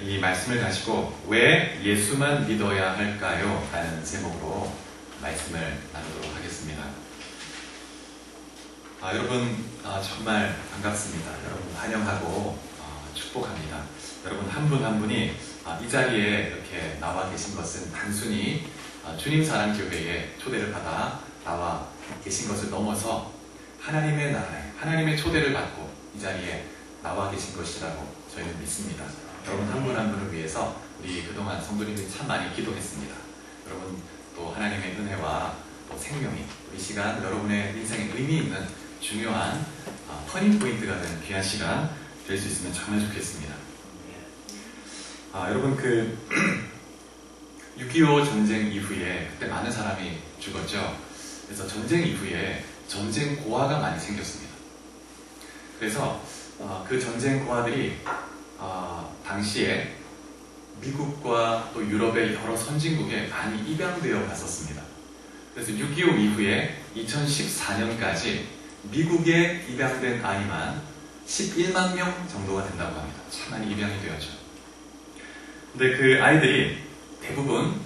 이 말씀을 가지고 왜 예수만 믿어야 할까요? 라는 제목으로 말씀을 나누도록 하겠습니다. 여러분 정말 반갑습니다. 여러분 환영하고 축복합니다. 여러분 한 분 한 분이 이 자리에 이렇게 나와 계신 것은 단순히 주님 사랑교회에 초대를 받아 나와 계신 것을 넘어서 하나님의 나라에 하나님의 초대를 받고 이 자리에 나와 계신 것이라고 저희는 믿습니다. 여러분 한 분 한 분을 위해서 우리 그동안 성도님들이 참 많이 기도했습니다. 여러분 또 하나님의 은혜와 또 생명이 이 시간 여러분의 인생에 의미 있는 중요한 터닝 포인트가 되는 귀한 시간 될 수 있으면 정말 좋겠습니다. 여러분 6.25 전쟁 이후에 그때 많은 사람이 죽었죠. 그래서 전쟁 이후에 전쟁 고아가 많이 생겼습니다. 그래서 그 전쟁 고아들이 당시에 미국과 또 유럽의 여러 선진국에 많이 입양되어 갔었습니다. 그래서 6.25 이후에 2014년까지 미국에 입양된 아이만 11만 명 정도가 된다고 합니다. 참 많이 입양이 되었죠. 근데 그 아이들이 대부분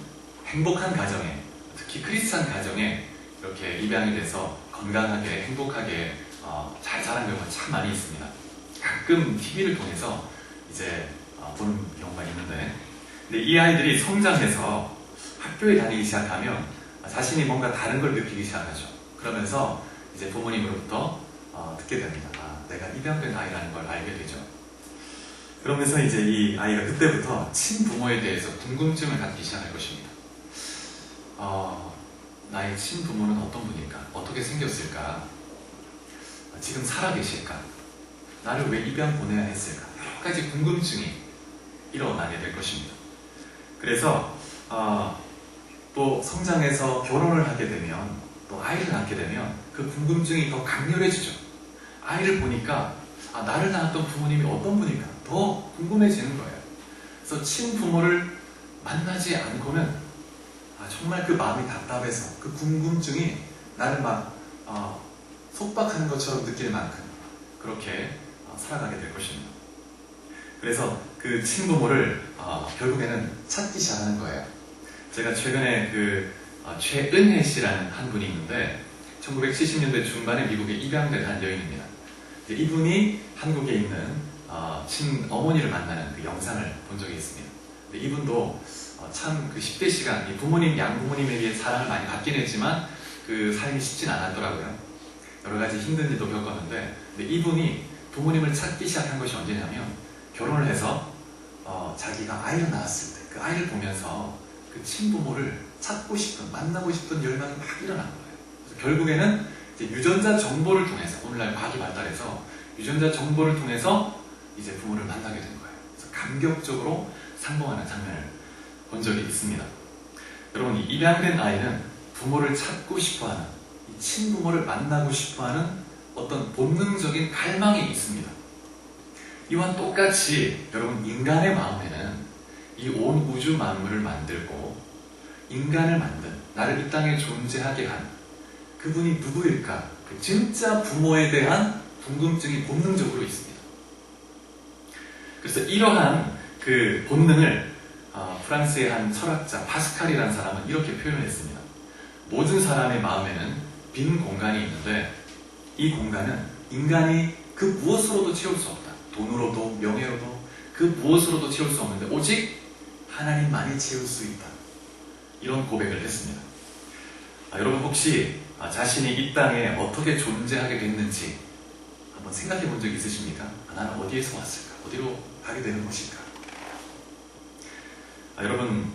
행복한 가정에, 특히 크리스찬 가정에 이렇게 입양이 돼서 건강하게, 행복하게 잘 자란 경우가 참 많이 있습니다. 가끔 TV를 통해서 이제 보는 경우가 있는데, 근데 이 아이들이 성장해서 학교에 다니기 시작하면 자신이 뭔가 다른 걸 느끼기 시작하죠. 그러면서 이제 부모님으로부터 듣게 됩니다. 내가 입양된 아이라는 걸 알게 되죠. 그러면서 이제 이 아이가 그때부터 친부모에 대해서 궁금증을 갖기 시작할 것입니다. 나의 친부모는 어떤 분일까? 어떻게 생겼을까? 지금 살아계실까? 나를 왜 입양 보내야 했을까? 여러 가지 궁금증이 일어나게 될 것입니다. 그래서 또 성장해서 결혼을 하게 되면, 또 아이를 낳게 되면 그 궁금증이 더 강렬해지죠. 아이를 보니까 나를 낳았던 부모님이 어떤 분일까? 더 궁금해지는 거예요. 그래서 친부모를 만나지 않고는 정말 그 마음이 답답해서 그 궁금증이 나를 막 속박하는 것처럼 느낄 만큼 그렇게 살아가게 될 것입니다. 그래서 그 친부모를 결국에는 찾기 시작하는 거예요. 제가 최근에 최은혜 씨라는 한 분이 있는데 1970년대 중반에 미국에 입양된 한 여인입니다. 이분이 한국에 있는 친어머니를 만나는 그 영상을 본 적이 있습니다. 근데 이분도 참 그 10대 시간, 양부모님에게 사랑을 많이 받긴 했지만 그 삶이 쉽진 않았더라고요. 여러 가지 힘든 일도 겪었는데, 근데 이분이 부모님을 찾기 시작한 것이 언제냐면 결혼을 해서 자기가 아이를 낳았을 때 그 아이를 보면서 그 친부모를 찾고 싶은, 만나고 싶은 열망이 막 일어난 거예요. 그래서 결국에는 이제 유전자 정보를 통해서, 오늘날 과학이 발달해서 유전자 정보를 통해서 이제 부모를 만나게 된 거예요. 그래서 감격적으로 상봉하는 장면을 본 적이 있습니다. 여러분, 이 입양된 아이는 부모를 찾고 싶어하는, 이 친부모를 만나고 싶어하는 어떤 본능적인 갈망이 있습니다. 이와 똑같이 여러분, 인간의 마음에는 이 온 우주 만물을 만들고 인간을 만든, 나를 이 땅에 존재하게 한 그분이 누구일까? 그 진짜 부모에 대한 궁금증이 본능적으로 있습니다. 그래서 이러한 그 본능을 프랑스의 한 철학자 파스칼이라는 사람은 이렇게 표현을 했습니다. 모든 사람의 마음에는 빈 공간이 있는데 이 공간은 인간이 그 무엇으로도 채울 수 없다. 돈으로도 명예로도 그 무엇으로도 채울 수 없는데 오직 하나님만이 채울 수 있다. 이런 고백을 했습니다. 여러분 혹시 자신이 이 땅에 어떻게 존재하게 됐는지 한번 생각해 본 적 있으십니까? 나는 어디에서 왔을까? 어디로 가게 되는 것일까? 여러분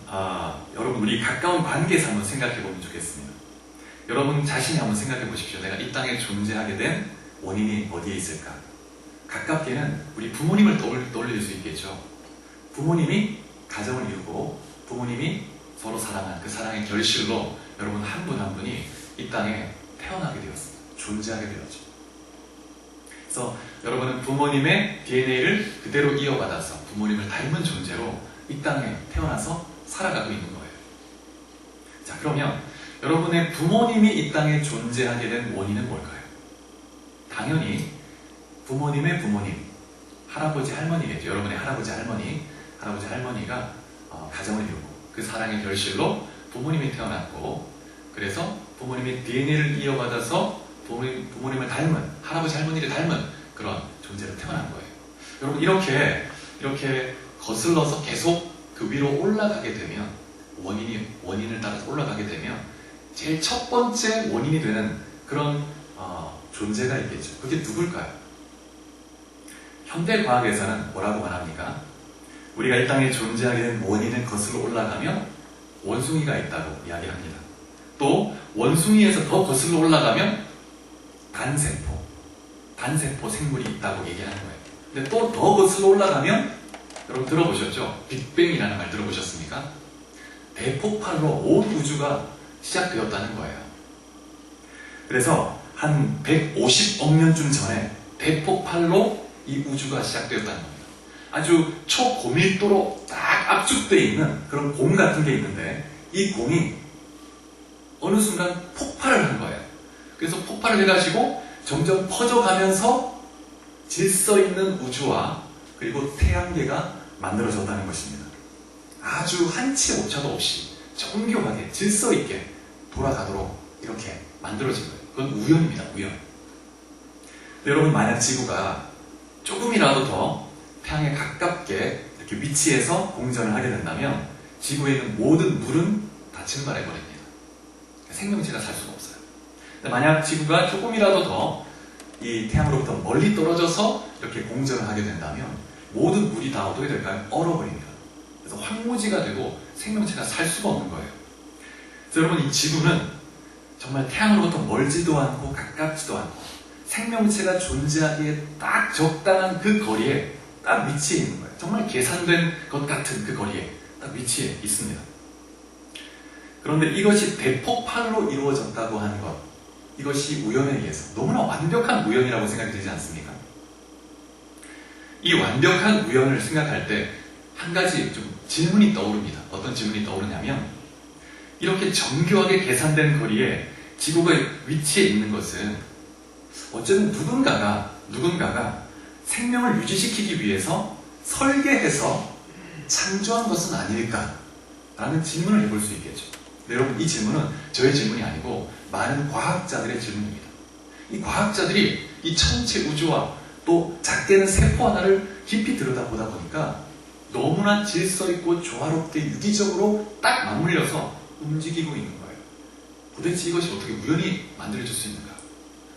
우리 가까운 관계에서 한번 생각해 보면 좋겠습니다. 여러분 자신이 한번 생각해 보십시오. 내가 이 땅에 존재하게 된 원인이 어디에 있을까? 가깝게는 우리 부모님을 떠올릴 수 있겠죠. 부모님이 가정을 이루고 부모님이 서로 사랑한 그 사랑의 결실로 여러분 한 분 한 분이 이 땅에 태어나게 되었습니다. 존재하게 되었죠. 그래서 여러분은 부모님의 DNA를 그대로 이어받아서 부모님을 닮은 존재로 이 땅에 태어나서 살아가고 있는 거예요. 자, 그러면 여러분의 부모님이 이 땅에 존재하게 된 원인은 뭘까요? 당연히 부모님의 부모님, 할아버지 할머니겠죠. 여러분의 할아버지 할머니, 할아버지 할머니가 가정을 이루고 그 사랑의 결실로 부모님이 태어났고, 그래서 부모님의 DNA를 이어받아서 부모님을 닮은, 할아버지 할머니를 닮은 그런 존재로 태어난 거예요. 여러분, 이렇게 거슬러서 계속 그 위로 올라가게 되면, 원인을 따라서 올라가게 되면 제일 첫 번째 원인이 되는 그런 존재가 있겠죠. 그게 누굴까요? 현대 과학에서는 뭐라고 말합니까? 우리가 이 땅에 존재하게 된 원인을 거슬러 올라가면 원숭이가 있다고 이야기합니다. 또 원숭이에서 더 거슬러 올라가면 단세포 생물이 있다고 얘기하는 거예요. 근데 또 더 거슬러 올라가면, 여러분 들어보셨죠? 빅뱅이라는 말 들어보셨습니까? 대폭발로 온 우주가 시작되었다는 거예요. 그래서 한 150억 년쯤 전에 대폭발로 이 우주가 시작되었다는 겁니다. 아주 초고밀도로 딱 압축되어 있는 그런 공 같은 게 있는데, 이 공이 어느 순간 폭발을 한 거예요. 그래서 폭발을 해가지고 점점 퍼져가면서 질서 있는 우주와 그리고 태양계가 만들어졌다는 것입니다. 아주 한치 오차도 없이 정교하게 질서 있게 돌아가도록 이렇게 만들어진 거예요. 그건 우연입니다. 우연. 여러분, 만약 지구가 조금이라도 더 태양에 가깝게 이렇게 위치해서 공전을 하게 된다면 지구에 있는 모든 물은 다 증발해버립니다. 생명체가 살 수가 없어요. 근데 만약 지구가 조금이라도 더 이 태양으로부터 멀리 떨어져서 이렇게 공전을 하게 된다면 모든 물이 다 어떻게 될까요? 얼어버립니다. 그래서 황무지가 되고 생명체가 살 수가 없는 거예요. 그래서 여러분, 이 지구는 정말 태양으로부터 멀지도 않고 가깝지도 않고 생명체가 존재하기에 딱 적당한 그 거리에 딱 위치해 있는 거예요. 정말 계산된 것 같은 그 거리에 딱 위치해 있습니다. 그런데 이것이 대폭발로 이루어졌다고 하는 것, 이것이 우연에 의해서 너무나 완벽한 우연이라고 생각이 되지 않습니까? 이 완벽한 우연을 생각할 때 한 가지 좀 질문이 떠오릅니다. 어떤 질문이 떠오르냐면, 이렇게 정교하게 계산된 거리에 지구가 위치해 있는 것은 어쩌면 누군가가 생명을 유지시키기 위해서 설계해서 창조한 것은 아닐까라는 질문을 해볼 수 있겠죠. 근데 여러분, 이 질문은 저의 질문이 아니고 많은 과학자들의 질문입니다. 이 과학자들이 이 천체 우주와 또 작게는 세포 하나를 깊이 들여다보다 보니까 너무나 질서 있고 조화롭게 유기적으로 딱 맞물려서 움직이고 있는 거예요. 도대체 이것이 어떻게 우연히 만들어질 수 있는가?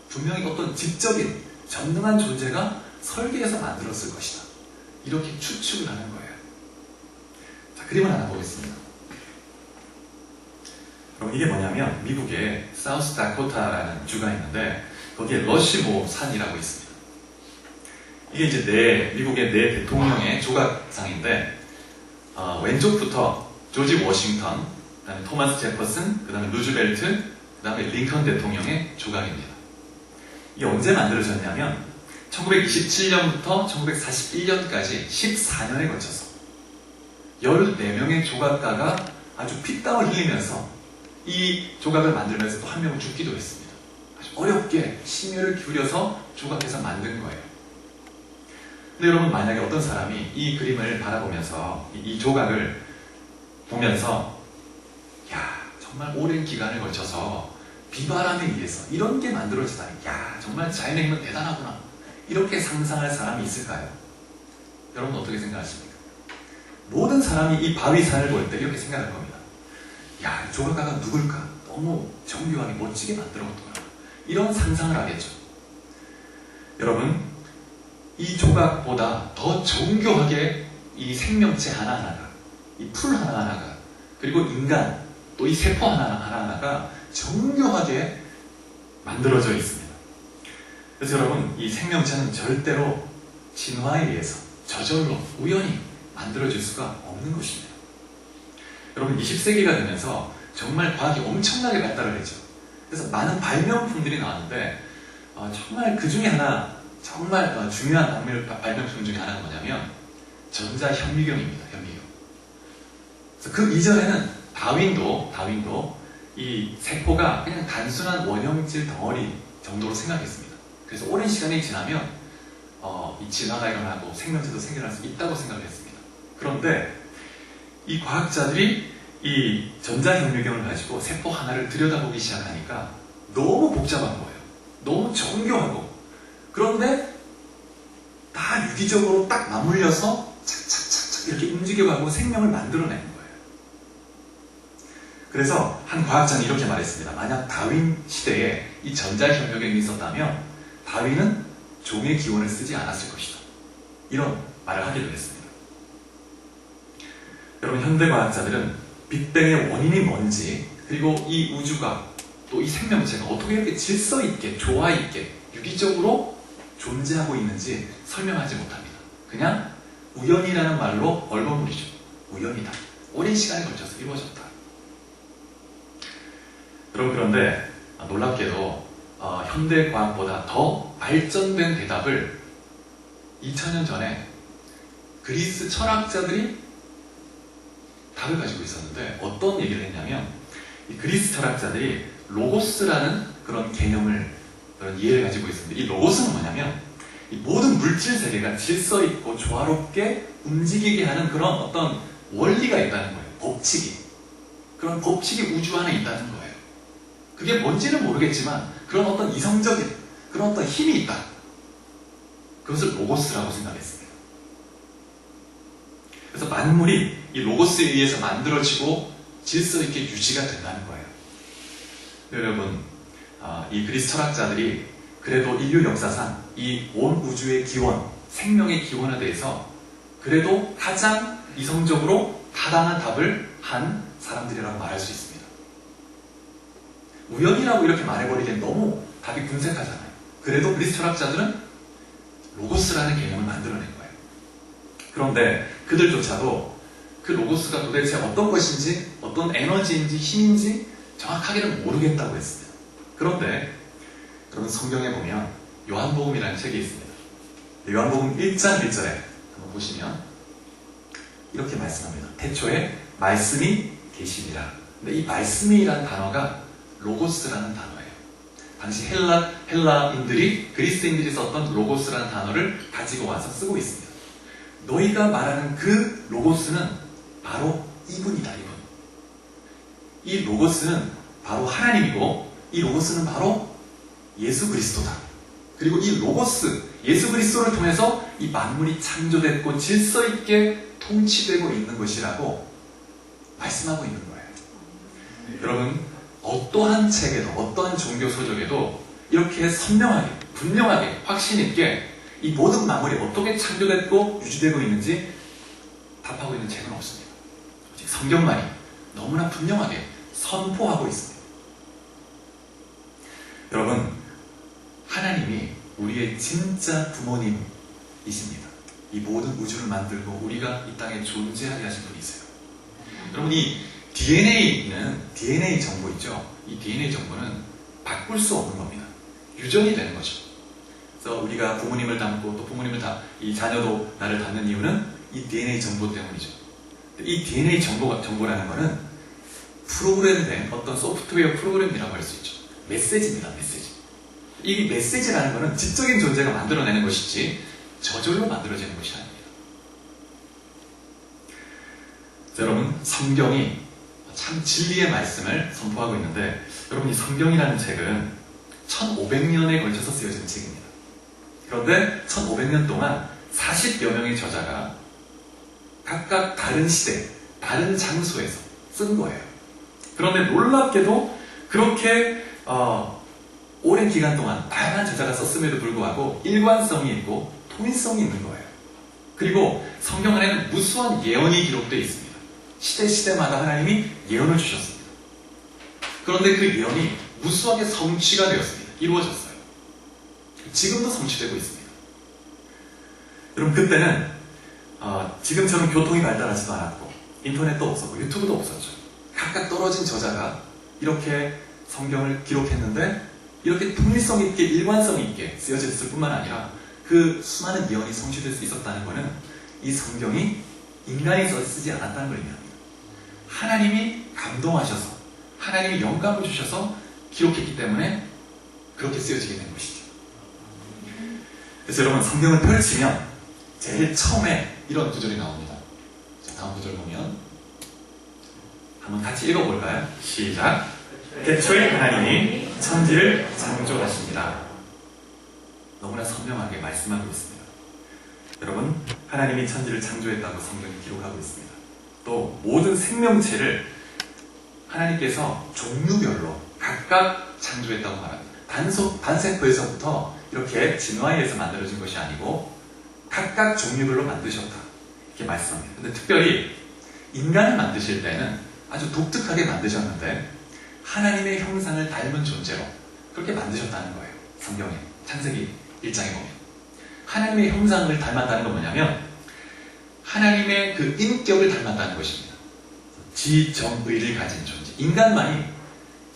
분명히 어떤 지적인 전능한 존재가 설계해서 만들었을 것이다. 이렇게 추측을 하는 거예요. 자, 그림을 하나 보겠습니다. 그럼 이게 뭐냐면, 미국의 사우스 다코타라는 주가 있는데 거기에 러시모 산이라고 있습니다. 이게 이제 미국의 네 대통령의 조각상인데, 왼쪽부터 조지 워싱턴, 그 다음에 토마스 제퍼슨, 그 다음에 루즈벨트, 그 다음에 링컨 대통령의 조각입니다. 이게 언제 만들어졌냐면 1927년부터 1941년까지 14년에 걸쳐서 14명의 조각가가 아주 피땀을 흘리면서 이 조각을 만들면서 또 한 명은 죽기도 했습니다. 아주 어렵게 심혈을 기울여서 조각해서 만든 거예요. 근데 여러분, 만약에 어떤 사람이 이 그림을 바라보면서 이 조각을 보면서, 야, 정말 오랜 기간을 거쳐서 비바람에 의해서 이런 게 만들어지다니, 야, 정말 자연의 힘은 대단하구나, 이렇게 상상할 사람이 있을까요? 여러분, 어떻게 생각하십니까? 모든 사람이 이 바위산을 볼 때 이렇게 생각할 겁니다. 야, 이 조각가가 누굴까? 너무 정교하게 멋지게 만들어놨구나, 이런 상상을 하겠죠. 여러분, 이 조각보다 더 정교하게 이 생명체 하나하나가, 이 풀 하나하나가, 그리고 인간, 또 이 세포 하나하나가 정교하게 만들어져 있습니다. 그래서 여러분, 이 생명체는 절대로 진화에 의해서 저절로 우연히 만들어질 수가 없는 것입니다. 여러분, 20세기가 되면서 정말 과학이 엄청나게 발달을 했죠. 그래서 많은 발명품들이 나왔는데, 정말 그 중에 하나, 정말 중요한 발명품 중에 하나는 뭐냐면 전자현미경입니다. 현미경. 그래서 그 이전에는 다윈도 이 세포가 그냥 단순한 원형질 덩어리 정도로 생각했습니다. 그래서 오랜 시간이 지나면 이 진화가 일어나고 생명체도 생겨날 수 있다고 생각을 했습니다. 그런데 이 과학자들이 이 전자현미경을 가지고 세포 하나를 들여다보기 시작하니까 너무 복잡한 거예요. 너무 정교하고. 그런데 다 유기적으로 딱 맞물려서 착착착착 이렇게 움직여가고 생명을 만들어내는 거예요. 그래서 한 과학자는 이렇게 말했습니다. 만약 다윈 시대에 이 전자현미경이 있었다면 다윈은 종의 기원을 쓰지 않았을 것이다. 이런 말을 하기도 했습니다. 여러분, 현대 과학자들은 빅뱅의 원인이 뭔지, 그리고 이 우주가 또 이 생명체가 어떻게 이렇게 질서 있게, 조화 있게, 유기적으로 존재하고 있는지 설명하지 못합니다. 그냥 우연이라는 말로 얼버무리죠. 우연이다. 오랜 시간에 걸쳐서 이루어졌다. 여러분, 그런데 놀랍게도 현대 과학보다 더 발전된 대답을 2000년 전에 그리스 철학자들이 답을 가지고 있었는데, 어떤 얘기를 했냐면 이 그리스 철학자들이 로고스라는 그런 개념을, 그런 이해를 가지고 있었는데, 이 로고스는 뭐냐면 이 모든 물질 세계가 질서 있고 조화롭게 움직이게 하는 그런 어떤 원리가 있다는 거예요. 법칙이. 그런 법칙이 우주 안에 있다는 거예요. 그게 뭔지는 모르겠지만 그런 어떤 이성적인 그런 어떤 힘이 있다. 그것을 로고스라고 생각했습니다. 그래서 만물이 이 로고스에 의해서 만들어지고 질서 있게 유지가 된다는 거예요. 여러분, 이 그리스 철학자들이 그래도 인류 역사상 이 온 우주의 기원, 생명의 기원에 대해서 그래도 가장 이성적으로 타당한 답을 한 사람들이라고 말할 수 있습니다. 우연이라고 이렇게 말해버리기엔 너무 답이 궁색하잖아요. 그래도 그리스 철학자들은 로고스라는 개념을 만들어낸 거예요. 그런데 그들조차도 그 로고스가 도대체 어떤 것인지, 어떤 에너지인지 힘인지 정확하게는 모르겠다고 했습니다. 그런데 여러분, 성경에 보면 요한복음이라는 책이 있습니다. 요한복음 1장 1절에 한번 보시면 이렇게 말씀합니다. 태초에 말씀이 계시니라. 근데 이 말씀이라는 단어가 로고스라는 단어예요. 당시 헬라인들이, 그리스인들이 썼던 로고스라는 단어를 가지고 와서 쓰고 있습니다. 너희가 말하는 그 로고스는 바로 이분이다, 이분. 이 로고스는 바로 하나님이고, 이 로고스는 바로 예수 그리스도다. 그리고 이 로고스, 예수 그리스도를 통해서 이 만물이 창조됐고 질서 있게 통치되고 있는 것이라고 말씀하고 있는 거예요. 여러분, 어떠한 책에도, 어떠한 종교 소적에도 이렇게 선명하게, 분명하게, 확신 있게 이 모든 만물이 어떻게 창조됐고 유지되고 있는지 답하고 있는 책은 없습니다. 오직 성경만이 너무나 분명하게 선포하고 있습니다. 여러분, 하나님이 우리의 진짜 부모님이십니다. 이 모든 우주를 만들고 우리가 이 땅에 존재하게 하신 분이세요. 여러분, 이 DNA 정보 있죠? 이 DNA 정보는 바꿀 수 없는 겁니다. 유전이 되는 거죠. 그래서 우리가 부모님을 닮고 또 이 자녀도 나를 닮는 이유는 이 DNA 정보 때문이죠. 이 DNA 정보라는 거는 프로그램된 어떤 소프트웨어 프로그램이라고 할 수 있죠. 메시지입니다, 메시지. 이 메시지라는 거는 지적인 존재가 만들어내는 것이지 저절로 만들어지는 것이 아닙니다. 여러분, 성경이 참 진리의 말씀을 선포하고 있는데, 여러분, 이 성경이라는 책은 1500년에 걸쳐서 쓰여진 책입니다. 그런데 1500년 동안 40여 명의 저자가 각각 다른 시대, 다른 장소에서 쓴 거예요. 그런데 놀랍게도 그렇게 오랜 기간 동안 다양한 저자가 썼음에도 불구하고 일관성이 있고 통일성이 있는 거예요. 그리고 성경 안에는 무수한 예언이 기록되어 있습니다. 시대마다 하나님이 예언을 주셨습니다. 그런데 그 예언이 무수하게 성취가 되었습니다. 이루어졌어요. 지금도 성취되고 있습니다. 여러분, 그때는 지금처럼 교통이 발달하지도 않았고 인터넷도 없었고 유튜브도 없었죠. 각각 떨어진 저자가 이렇게 성경을 기록했는데 이렇게 통일성 있게, 일관성 있게 쓰여졌을 뿐만 아니라 그 수많은 예언이 성취될 수 있었다는 것은 이 성경이 인간이 쓰지 않았다는 걸 의미합니다. 하나님이 감동하셔서, 하나님이 영감을 주셔서 기록했기 때문에 그렇게 쓰여지게 된 것이죠. 그래서 여러분, 성경을 펼치면 제일 처음에 이런 구절이 나옵니다. 다음 구절 보면 한번 같이 읽어볼까요? 시작. 태초에 하나님이 천지를 창조하십니다. 너무나 선명하게 말씀하고 있습니다. 여러분, 하나님이 천지를 창조했다고 성경이 기록하고 있습니다. 또 모든 생명체를 하나님께서 종류별로 각각 창조했다고 말합니다. 단세포에서부터 이렇게 진화에 의해서 만들어진 것이 아니고 각각 종류별로 만드셨다, 이렇게 말씀합니다. 근데 특별히 인간을 만드실 때는 아주 독특하게 만드셨는데 하나님의 형상을 닮은 존재로 그렇게 만드셨다는 거예요. 성경에 창세기 1장에 보면 하나님의 형상을 닮았다는 건 뭐냐면 하나님의 그 인격을 닮았다는 것입니다. 지정의를 가진 존재. 인간만이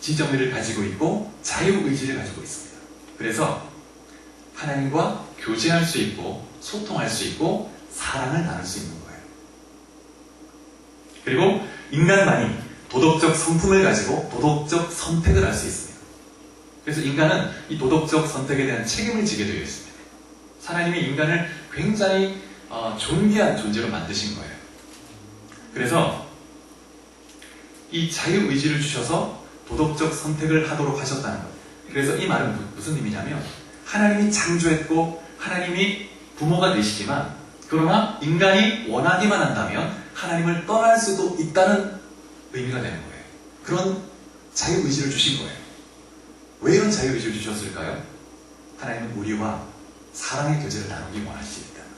지정의를 가지고 있고 자유의지를 가지고 있습니다. 그래서 하나님과 교제할 수 있고 소통할 수 있고 사랑을 나눌 수 있는 거예요. 그리고 인간만이 도덕적 성품을 가지고 도덕적 선택을 할 수 있습니다. 그래서 인간은 이 도덕적 선택에 대한 책임을 지게 되어 있습니다. 하나님이 인간을 굉장히 존귀한 존재로 만드신 거예요. 그래서 이 자유의지를 주셔서 도덕적 선택을 하도록 하셨다는 거예요. 그래서 이 말은 무슨 의미냐면 하나님이 창조했고 하나님이 부모가 되시지만 그러나 인간이 원하기만 한다면 하나님을 떠날 수도 있다는 의미가 되는 거예요. 그런 자유의지를 주신 거예요. 왜 이런 자유의지를 주셨을까요? 하나님은 우리와 사랑의 교제를 나누기 원하시기 때문에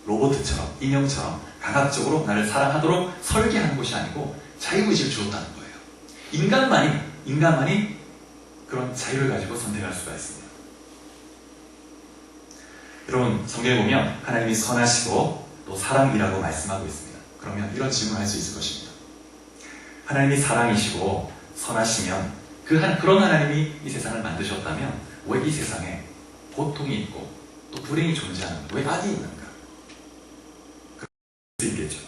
로봇처럼 인형처럼 강압적으로 나를 사랑하도록 설계하는 것이 아니고 자유의지를 주었다는 거예요. 인간만이 그런 자유를 가지고 선택할 수가 있습니다. 여러분, 성경에 보면 하나님이 선하시고 또 사랑이라고 말씀하고 있습니다. 그러면 이런 질문을 할 수 있을 것입니다. 하나님이 사랑이시고 선하시면 그런 하나님이 이 세상을 만드셨다면 왜 이 세상에 고통이 있고 또 불행이 존재하는가? 왜 악이 있는가? 그럴 수 있겠죠.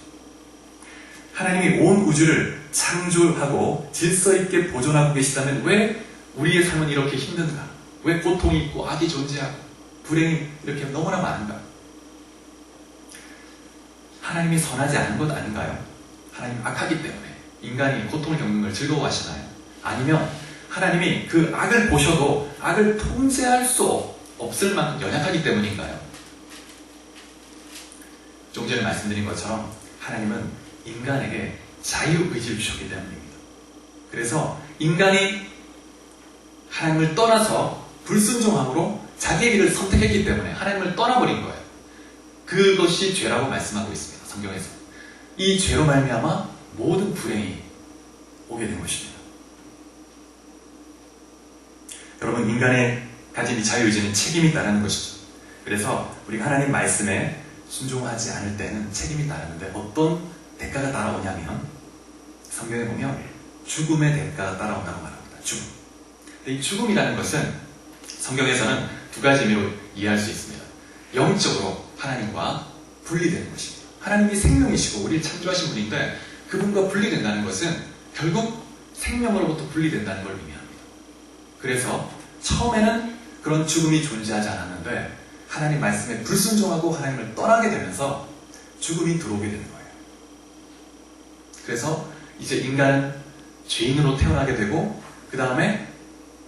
하나님이 온 우주를 창조하고 질서 있게 보존하고 계시다면 왜 우리의 삶은 이렇게 힘든가? 왜 고통이 있고 악이 존재하고 불행이 이렇게 너무나 많은가? 하나님이 선하지 않은 것 아닌가요? 하나님 악하기 때문에 인간이 고통을 겪는 걸 즐거워하시나요? 아니면 하나님이 그 악을 보셔도 악을 통제할 수 없을 만큼 연약하기 때문인가요? 좀 전에 말씀드린 것처럼 하나님은 인간에게 자유의지를 주셨기 때문입니다. 그래서 인간이 하나님을 떠나서 불순종함으로 자기의 길을 선택했기 때문에 하나님을 떠나버린 거예요. 그것이 죄라고 말씀하고 있습니다. 성경에서. 이 죄로 말미암아 모든 불행이 오게 된 것입니다. 여러분, 인간의 가진 이 자유의지는 책임이 따르는 것이죠. 그래서 우리가 하나님 말씀에 순종하지 않을 때는 책임이 따르는데 어떤 대가가 따라오냐면 성경에 보면 죽음의 대가가 따라온다고 말합니다. 죽음. 이 죽음이라는 것은 성경에서는 두 가지 의미로 이해할 수 있습니다. 영적으로 하나님과 분리되는 것입니다. 하나님이 생명이시고 우리를 창조하신 분인데 그분과 분리된다는 것은 결국 생명으로부터 분리된다는 걸 의미합니다. 그래서 처음에는 그런 죽음이 존재하지 않았는데 하나님 말씀에 불순종하고 하나님을 떠나게 되면서 죽음이 들어오게 되는 거예요. 그래서 이제 인간은 죄인으로 태어나게 되고 그 다음에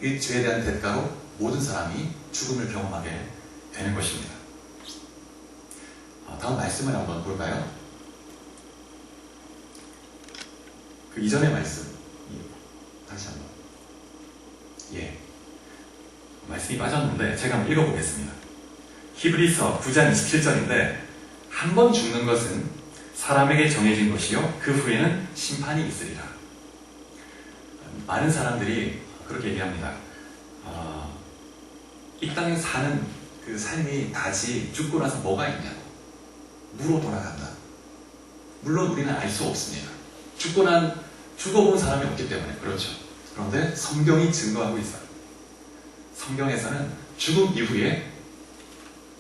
이 죄에 대한 대가로 모든 사람이 죽음을 경험하게 되는 것입니다. 다음 말씀을 한번 볼까요? 그 이전의 말씀 다시 한번. 말씀이 빠졌는데 제가 한번 읽어보겠습니다. 히브리서 9장 27절인데 한 번 죽는 것은 사람에게 정해진 것이요 그 후에는 심판이 있으리라. 많은 사람들이 그렇게 얘기합니다. 이 땅에 사는 그 삶이 다지 죽고 나서 뭐가 있냐고. 무로 돌아간다. 물론 우리는 알 수 없습니다. 죽어본 사람이 없기 때문에 그렇죠. 그런데 성경이 증거하고 있어요. 성경에서는 죽음 이후에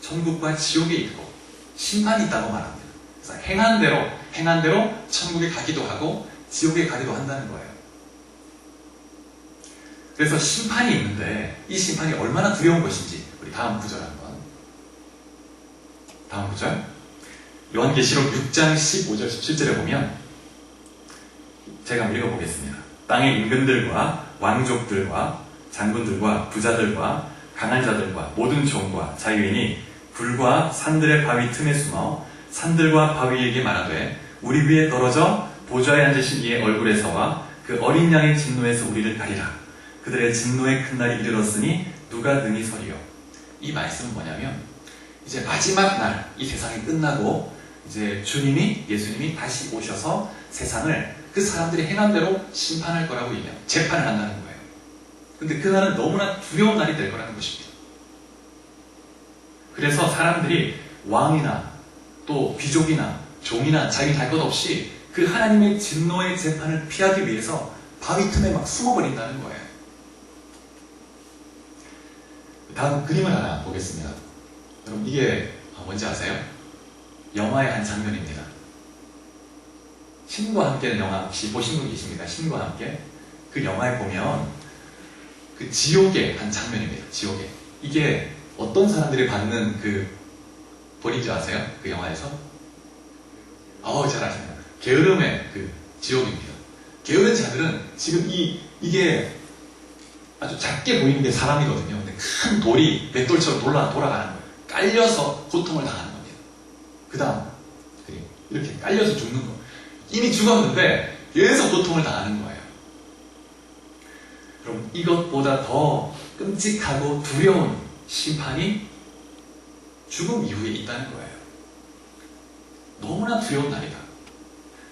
천국과 지옥이 있고 심판이 있다고 말합니다. 그래서 행한 대로 천국에 가기도 하고 지옥에 가기도 한다는 거예요. 그래서 심판이 있는데 이 심판이 얼마나 두려운 것인지 우리 다음 구절 한번. 다음 구절. 요한계시록 6장 15절 17절에 보면 제가 한번 읽어보겠습니다. 땅의 임금들과 왕족들과 장군들과 부자들과 강한 자들과 모든 종과 자유인이 불과 산들의 바위 틈에 숨어 산들과 바위에게 말하되 우리 위에 떨어져 보좌에 앉으신 이의 얼굴에서와 그 어린 양의 진노에서 우리를 가리라. 그들의 진노의 큰 날이 이르렀으니 누가 능히 서리요. 이 말씀은 뭐냐면 이제 마지막 날 이 세상이 끝나고 이제 예수님이 다시 오셔서 세상을 그 사람들이 행한 대로 심판할 거라고 얘기해요. 재판을 한다는 거예요. 근데 그날은 너무나 두려운 날이 될 거라는 것입니다. 그래서 사람들이 왕이나 또 귀족이나 종이나 자기 할 것 없이 그 하나님의 진노의 재판을 피하기 위해서 바위 틈에 막 숨어버린다는 거예요. 다음 그림을 하나 보겠습니다. 여러분 이게 뭔지 아세요? 영화의 한 장면입니다. 신과 함께는 영화 혹시 보신 분 계십니까? 신과 함께. 그 영화에 보면 그 지옥의 한 장면입니다. 지옥의. 이게 어떤 사람들이 받는 그 벌인지 아세요? 그 영화에서? 잘 아시네요. 게으름의 그 지옥입니다. 게으른 자들은 지금 이게 아주 작게 보이는 게 사람이거든요. 근데 큰 돌이 맷돌처럼 돌아가는 거예요. 깔려서 고통을 당하는 겁니다. 그 다음 이렇게 깔려서 죽는 거. 이미 죽었는데 계속 고통을 당하는 거예요. 그럼 이것보다 더 끔찍하고 두려운 심판이 죽음 이후에 있다는 거예요. 너무나 두려운 날이다.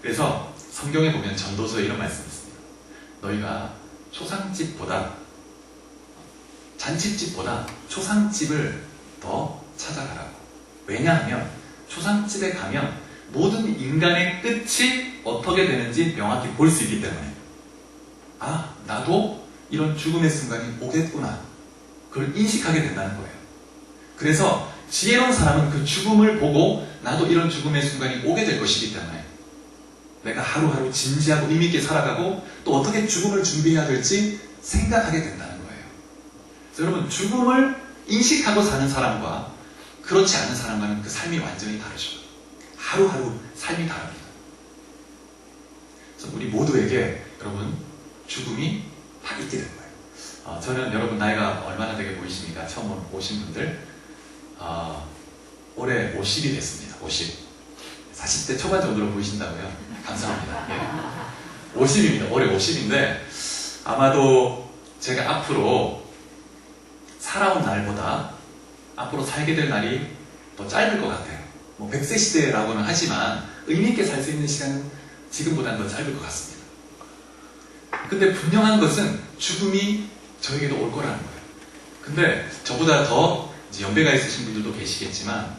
그래서 성경에 보면 전도서에 이런 말씀이 있습니다. 너희가 잔치집보다 초상집을 더 찾아가라고. 왜냐하면 초상집에 가면 모든 인간의 끝이 어떻게 되는지 명확히 볼 수 있기 때문에 나도 이런 죽음의 순간이 오겠구나. 그걸 인식하게 된다는 거예요. 그래서 지혜로운 사람은 그 죽음을 보고 나도 이런 죽음의 순간이 오게 될 것이기 때문에 내가 하루하루 진지하고 의미있게 살아가고 또 어떻게 죽음을 준비해야 될지 생각하게 된다는 거예요. 그래서 여러분 죽음을 인식하고 사는 사람과 그렇지 않은 사람과는 그 삶이 완전히 다르죠. 하루하루 삶이 다릅니다. 그래서 우리 모두에게 여러분 죽음이 다 있게 된 거예요. 저는 여러분 나이가 얼마나 되게 보이십니까? 처음 오신 분들 올해 50이 됐습니다. 50. 40대 초반 정도로 보이신다고요? 감사합니다. 예. 50입니다. 올해 50인데 아마도 제가 앞으로 살아온 날보다 앞으로 살게 될 날이 더 짧을 것 같아요. 100세 시대라고는 하지만 의미있게 살 수 있는 시간은 지금보다는 더 짧을 것 같습니다. 근데 분명한 것은 죽음이 저에게도 올 거라는 거예요. 근데 저보다 더 이제 연배가 있으신 분들도 계시겠지만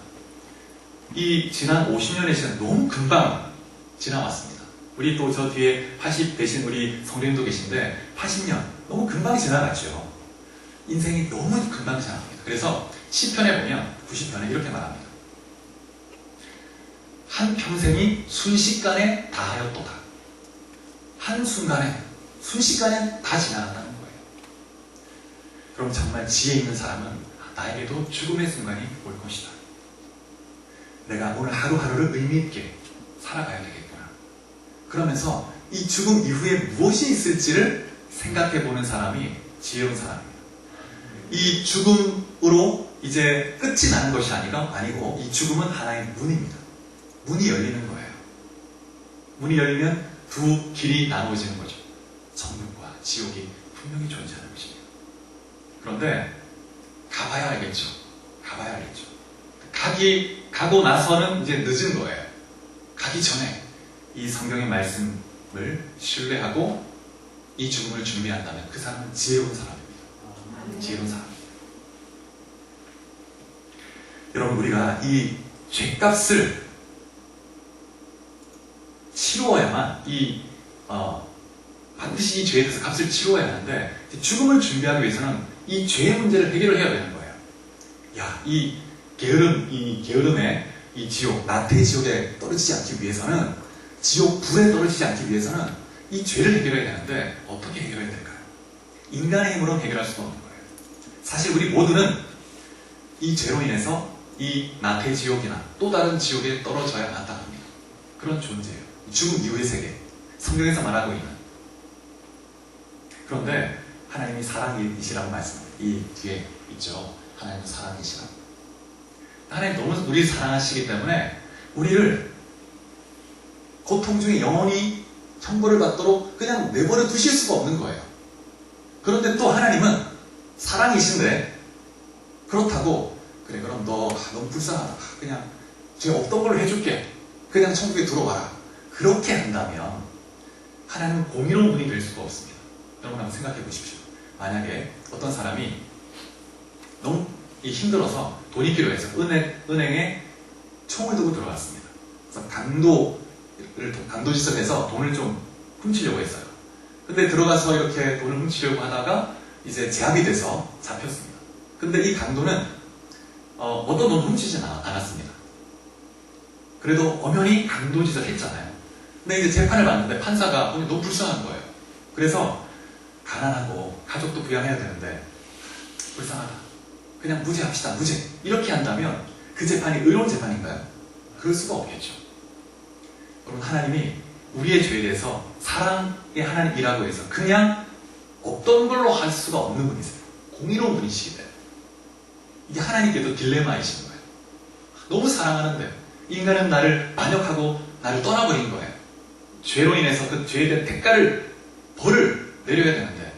이 지난 50년의 시간 너무 금방 지나왔습니다. 우리 또 저 뒤에 80 되신 우리 성도님도 계신데 80년 너무 금방 지나갔죠. 인생이 너무 금방 지나갑니다. 그래서 시편에 보면 90편에 이렇게 말합니다. 한 평생이 순식간에 다하였도다. 한순간에 순식간에 다 지나간다는 거예요. 그럼 정말 지혜 있는 사람은 나에게도 죽음의 순간이 올 것이다. 내가 오늘 하루하루를 의미있게 살아가야 되겠구나. 그러면서 이 죽음 이후에 무엇이 있을지를 생각해보는 사람이 지혜로운 사람입니다. 이 죽음으로 이제 끝이 나는 것이 아니고 이 죽음은 하나의 문입니다. 문이 열리는 거예요. 문이 열리면 두 길이 나누어지는 거죠. 천국과 지옥이 분명히 존재하는 것입니다. 그런데 가봐야 알겠죠. 가고 나서는 이제 늦은 거예요. 가기 전에 이 성경의 말씀을 신뢰하고 이 죽음을 준비한다면 그 사람은 지혜로운 사람입니다. 지혜로운 사람. 여러분 우리가 이 죄값을 치루어야만 반드시 이 죄에 대해서 값을 치루어야 하는데 죽음을 준비하기 위해서는 이 죄의 문제를 해결을 해야 되는 거예요. 이 게으름의 이 지옥, 나태의 지옥에 떨어지지 않기 위해서는 지옥 불에 떨어지지 않기 위해서는 이 죄를 해결해야 되는데 어떻게 해결해야 될까요? 인간의 힘으로는 해결할 수가 없는 거예요. 사실 우리 모두는 이 죄로 인해서 이 나태지옥이나 또 다른 지옥에 떨어져야 마땅합니다. 그런 존재예요. 죽음 이후의 세계, 성경에서 말하고 있는. 그런데 하나님이 사랑이시라고 말씀합니다. 이 뒤에 있죠. 하나님은 사랑이시라고. 하나님 너무 우리를 사랑하시기 때문에 우리를 고통 중에 영원히 형벌을 받도록 그냥 내버려 두실 수가 없는 거예요. 그런데 또 하나님은 사랑이신데 그렇다고 그래 그럼 너 너무 불쌍하다. 그냥 죄 없던 걸로 해줄게. 그냥 천국에 들어와라. 그렇게 한다면 하나님은 공의로운 분이 될 수가 없습니다. 여러분 한번 생각해 보십시오. 만약에 어떤 사람이 너무 힘들어서 돈이 필요해서 은행에 총을 들고 들어갔습니다. 그래서 강도지석에서 돈을 좀 훔치려고 했어요. 근데 들어가서 이렇게 돈을 훔치려고 하다가 이제 제압이 돼서 잡혔습니다. 근데 이 강도는 어떤 돈 훔치진 않았습니다. 그래도 엄연히 강도짓을 했잖아요. 근데 이제 재판을 받는데 판사가 너무 불쌍한 거예요. 그래서 가난하고 가족도 부양해야 되는데 불쌍하다. 그냥 무죄합시다. 무죄. 이렇게 한다면 그 재판이 의로운 재판인가요? 그럴 수가 없겠죠. 여러분 하나님이 우리의 죄에 대해서 사랑의 하나님이라고 해서 그냥 없던 걸로 할 수가 없는 분이세요. 공의로운 분이시기 때문에. 이게 하나님께도 딜레마이신 거예요. 너무 사랑하는데 인간은 나를 반역하고 나를 떠나버린 거예요. 죄로 인해서 그 죄에 대한 대가를, 벌을 내려야 되는데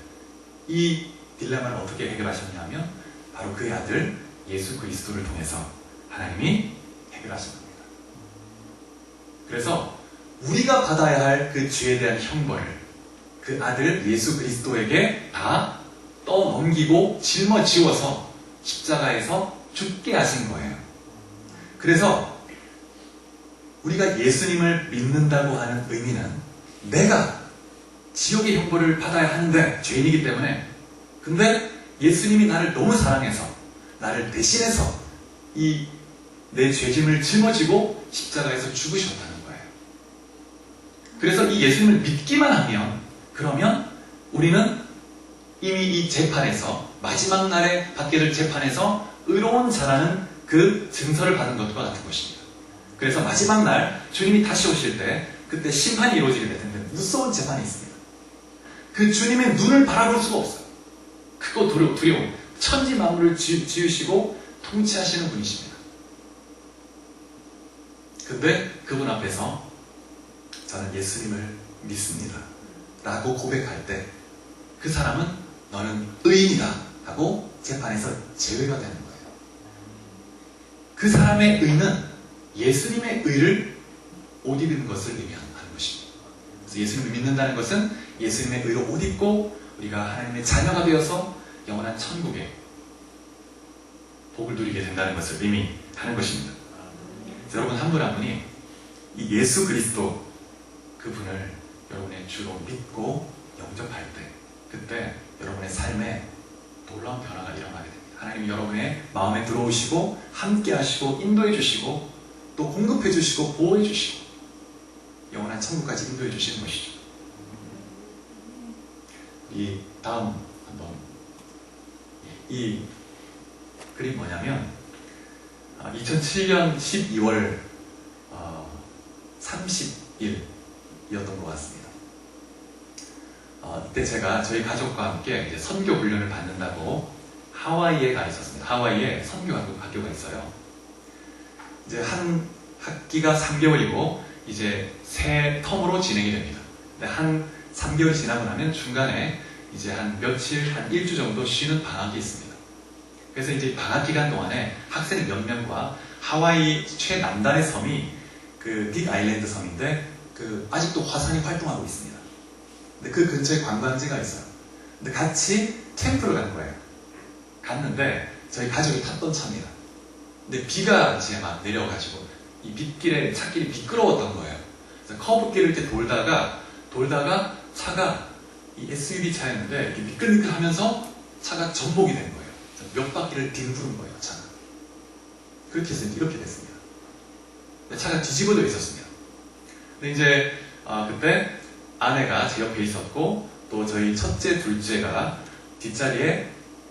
이 딜레마를 어떻게 해결하셨냐 하면 바로 그의 아들 예수 그리스도를 통해서 하나님이 해결하신 겁니다. 그래서 우리가 받아야 할 그 죄에 대한 형벌을 그 아들 예수 그리스도에게 다 떠넘기고 짊어지워서 십자가에서 죽게 하신 거예요. 그래서 우리가 예수님을 믿는다고 하는 의미는 내가 지옥의 형벌을 받아야 하는데 죄인이기 때문에 근데 예수님이 나를 너무 사랑해서 나를 대신해서 이 내 죄짐을 짊어지고 십자가에서 죽으셨다는 거예요. 그래서 이 예수님을 믿기만 하면 그러면 우리는 이미 이 재판에서 마지막 날에 받게 될 재판에서 의로운 자라는 그 증서를 받은 것과 같은 것입니다. 그래서 마지막 날 주님이 다시 오실 때 그때 심판이 이루어지게 될 텐데 무서운 재판이 있습니다. 그 주님의 눈을 바라볼 수가 없어요. 크고 두려운 천지 만물을 지으시고 통치하시는 분이십니다. 근데 그분 앞에서 저는 예수님을 믿습니다 라고 고백할 때 그 사람은 너는 의인이다 하고 재판에서 제외가 되는 거예요. 그 사람의 의는 예수님의 의를 옷 입은 것을 의미하는 것입니다. 그래서 예수님을 믿는다는 것은 예수님의 의로 옷 입고 우리가 하나님의 자녀가 되어서 영원한 천국에 복을 누리게 된다는 것을 의미하는 것입니다. 여러분 한 분 한 분이 이 예수 그리스도 그분을 여러분의 주로 믿고 영접할 때 그때 여러분의 삶에 놀라운 변화가 일어나게 됩니다. 하나님이 여러분의 마음에 들어오시고 함께 하시고 인도해 주시고 또 공급해 주시고 보호해 주시고 영원한 천국까지 인도해 주시는 것이죠. 이 다음 한번 이 그림 뭐냐면 2007년 12월 30일이었던 것 같습니다. 이때 제가 저희 가족과 함께 이제 선교 훈련을 받는다고 하와이에 가 있었습니다. 하와이에 선교 학교가 있어요. 이제 한 학기가 3개월이고 이제 새 텀으로 진행이 됩니다. 근데 한 3개월이 지나고 나면 중간에 이제 한 며칠, 한 일주 정도 쉬는 방학이 있습니다. 그래서 이제 방학 기간 동안에 학생 몇 명과 하와이 최남단의 섬이 그 빅 아일랜드 섬인데 그 아직도 화산이 활동하고 있습니다. 근데 그 근처에 관광지가 있어요. 근데 같이 캠프를 간 거예요. 갔는데 저희 가족이 탔던 차입니다. 근데 비가 이제 막 내려가지고 이 빗길에 차길이 미끄러웠던 거예요. 그래서 커브길을 이렇게 돌다가 차가 이 SUV 차였는데 이렇게 미끌미끌하면서 차가 전복이 된 거예요. 몇 바퀴를 뒹구른 거예요, 차가. 그렇게 해서 이렇게 됐습니다. 차가 뒤집어져 있었습니다. 근데 이제 그때 아내가 제 옆에 있었고 또 저희 첫째, 둘째가 뒷자리에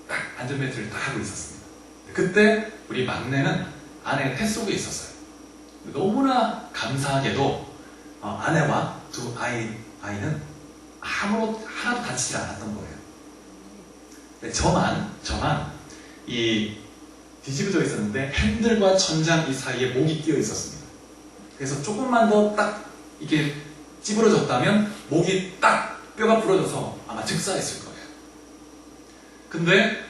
딱 안전벨트를 딱 하고 있었습니다. 그때 우리 막내는 아내가 태 속에 있었어요. 너무나 감사하게도 아내와 두 아이는 하나도 다치지 않았던 거예요. 근데 저만 이 뒤집어져 있었는데 핸들과 천장 이 사이에 목이 끼어 있었습니다. 그래서 조금만 더 딱 이렇게 찌부러졌다면 목이 딱 뼈가 부러져서 아마 즉사했을 거예요. 근데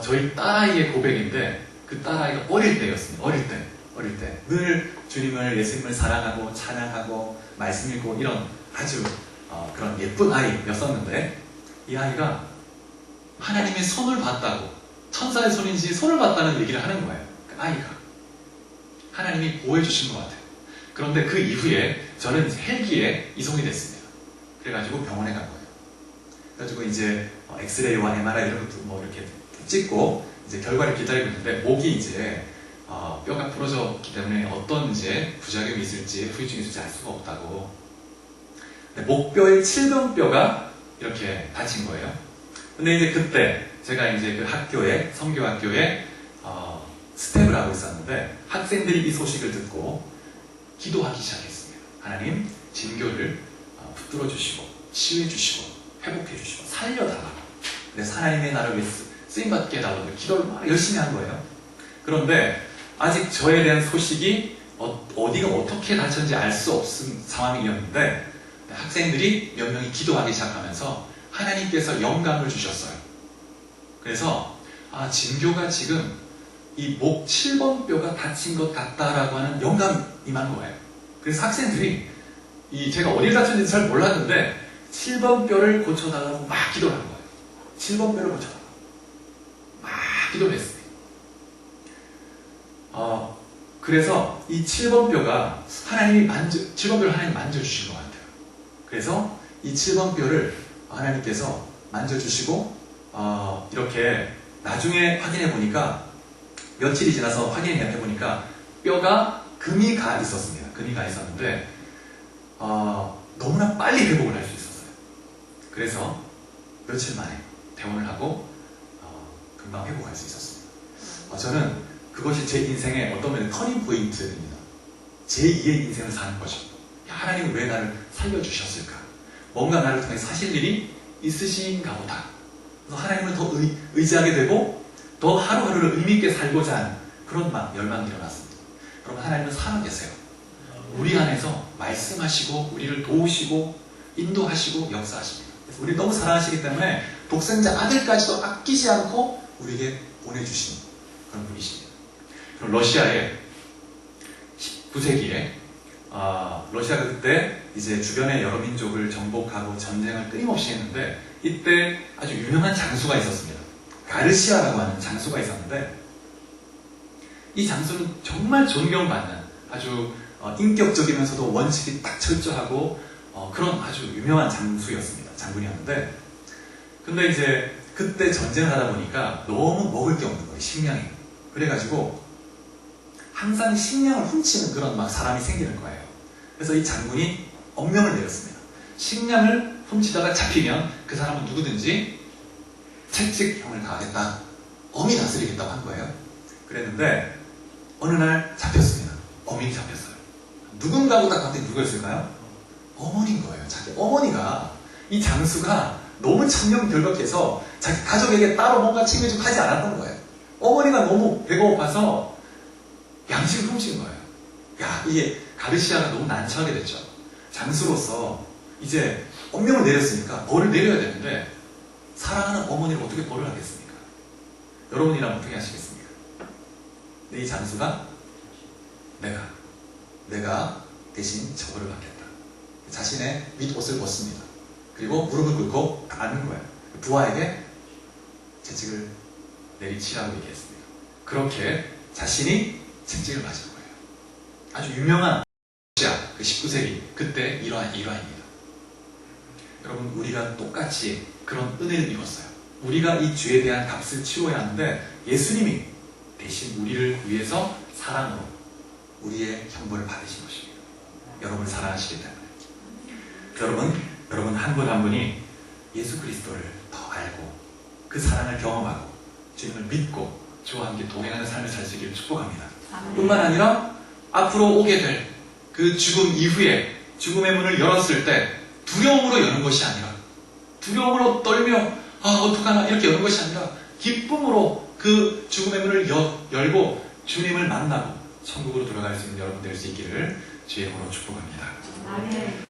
저희 딸아이의 고백인데 그 딸아이가 어릴 때였습니다. 어릴 때 늘 주님을, 예수님을 사랑하고 찬양하고 말씀 읽고 이런 아주 그런 예쁜 아이였었는데, 이 아이가 하나님의 손을 봤다고, 천사의 손인지 손을 봤다는 얘기를 하는 거예요. 그 아이가 하나님이 보호해 주신 것 같아요. 그런데 그 이후에 저는 헬기에 이송이 됐습니다. 그래가지고 병원에 간 거예요. 그래가지고 이제 엑스레이와 MRI 이런 것도 뭐 이렇게 찍고 이제 결과를 기다리고 있는데, 목이 이제 뼈가 부러졌기 때문에 어떤 이제 부작용이 있을지, 후유증이 있을지 알 수가 없다고. 목뼈의 7번뼈가 이렇게 다친 거예요. 근데 이제 그때 제가 이제 그 학교에, 성교학교에 스텝을 하고 있었는데, 학생들이 이 소식을 듣고 기도하기 시작했습니다. 하나님, 진교를 붙들어 주시고 치유해 주시고 회복해 주시고 살려달라고. 그래서 하나님의 나를 위해 쓰임받게 해달라고 기도를 막 열심히 한 거예요. 그런데 아직 저에 대한 소식이 어디가 어떻게 다쳤는지 알 수 없은 상황이었는데, 학생들이 몇 명이 기도하기 시작하면서 하나님께서 영감을 주셨어요. 그래서 진교가 지금 이 목 7번 뼈가 다친 것 같다라고 하는 영감이 임한 거예요. 그래서 학생들이 제가 어디에 다쳤는지 잘 몰랐는데 7번 뼈를 고쳐달라고 막 기도를 한 거예요. 7번 뼈를 고쳐달라고 막 기도를 했습니다. 그래서 이 7번 뼈가 7번 뼈를 하나님이 만져주신 것 같아요. 그래서 이 7번 뼈를 하나님께서 만져주시고, 이렇게 나중에 확인해 보니까, 며칠이 지나서 확인해 보니까 뼈가 금이 가 있었습니다. 금이 가 있었는데, 너무나 빨리 회복을 할 수 있었어요. 그래서 며칠 만에 퇴원을 하고, 금방 회복할 수 있었습니다. 저는 그것이 제 인생의 어떤 면에 터닝 포인트입니다. 제2의 인생을 사는 거죠. 하나님은 왜 나를 살려주셨을까? 뭔가 나를 통해 사실 일이 있으신가 보다. 그래서 하나님을 더 의지하게 되고 더 하루하루를 의미있게 살고자 하는 그런 열망이 일어났습니다. 여러분, 하나님은 살아계세요. 우리 안에서 말씀하시고 우리를 도우시고 인도하시고 역사하십니다. 우리 너무 사랑하시기 때문에 독생자 아들까지도 아끼지 않고 우리에게 보내주신 그런 분이십니다. 그럼 러시아의 19세기에 러시아가 그때 이제 주변의 여러 민족을 정복하고 전쟁을 끊임없이 했는데, 이때 아주 유명한 장수가 있었습니다. 가르시아라고 하는 장수가 있었는데, 이 장수는 정말 존경받는 아주 인격적이면서도 원칙이 딱 철저하고 그런 아주 유명한 장군이었는데, 근데 이제 그때 전쟁을 하다 보니까 너무 먹을 게 없는 거예요. 식량이. 그래가지고 항상 식량을 훔치는 그런 사람이 생기는 거예요. 그래서 이 장군이 엄명을 내렸습니다. 식량을 훔치다가 잡히면 그 사람은 누구든지 채찍형을 가하겠다, 엄히 다스리겠다고 한 거예요. 그랬는데 어느 날 잡혔습니다. 어민이 잡혔어요. 누군가고 딱 봤더니 누구였을까요? 어머니인 거예요. 자기 어머니가, 이 장수가 너무 천명결박해서 자기 가족에게 따로 뭔가 챙겨주고 하지 않았던 거예요. 어머니가 너무 배가 고파서 양식을 훔친 거예요. 이게 가르시아가 너무 난처하게 됐죠. 장수로서 이제 엄명을 내렸으니까 벌을 내려야 되는데, 사랑하는 어머니를 어떻게 벌을 하겠습니까? 여러분이라면 어떻게 하시겠습니까? 근데 이 장수가 내가 대신 처벌을 받겠다. 자신의 밑옷을 벗습니다. 그리고 무릎을 꿇고 앉는 거예요. 부하에게 채찍을 내리치라고 얘기했습니다. 그렇게 자신이 채찍을 맞은 거예요. 아주 유명한 러시아, 그 19세기 그때 일화입니다. 여러분, 우리가 똑같이 그런 은혜를 입었어요. 우리가 이 죄에 대한 값을 치러야 하는데, 예수님이 대신 우리를 위해서 사랑으로 우리의 형벌을 받으신 것입니다. 여러분을 사랑하시기 때문에. 여러분 한 분 한 분이 예수 그리스도를 더 알고 그 사랑을 경험하고 주님을 믿고 주와 함께 동행하는 삶을 살 수 있기를 축복합니다. 뿐만 아니라 앞으로 오게 될 그 죽음 이후에 죽음의 문을 열었을 때 두려움으로 여는 것이 아니라 두려움으로 떨며 어떡하나 이렇게 여는 것이 아니라 기쁨으로 그 죽음의 문을 열고 주님을 만나고 천국으로 들어갈 수 있는 여러분 될 수 있기를 주의 이름으로 축복합니다. 아멘.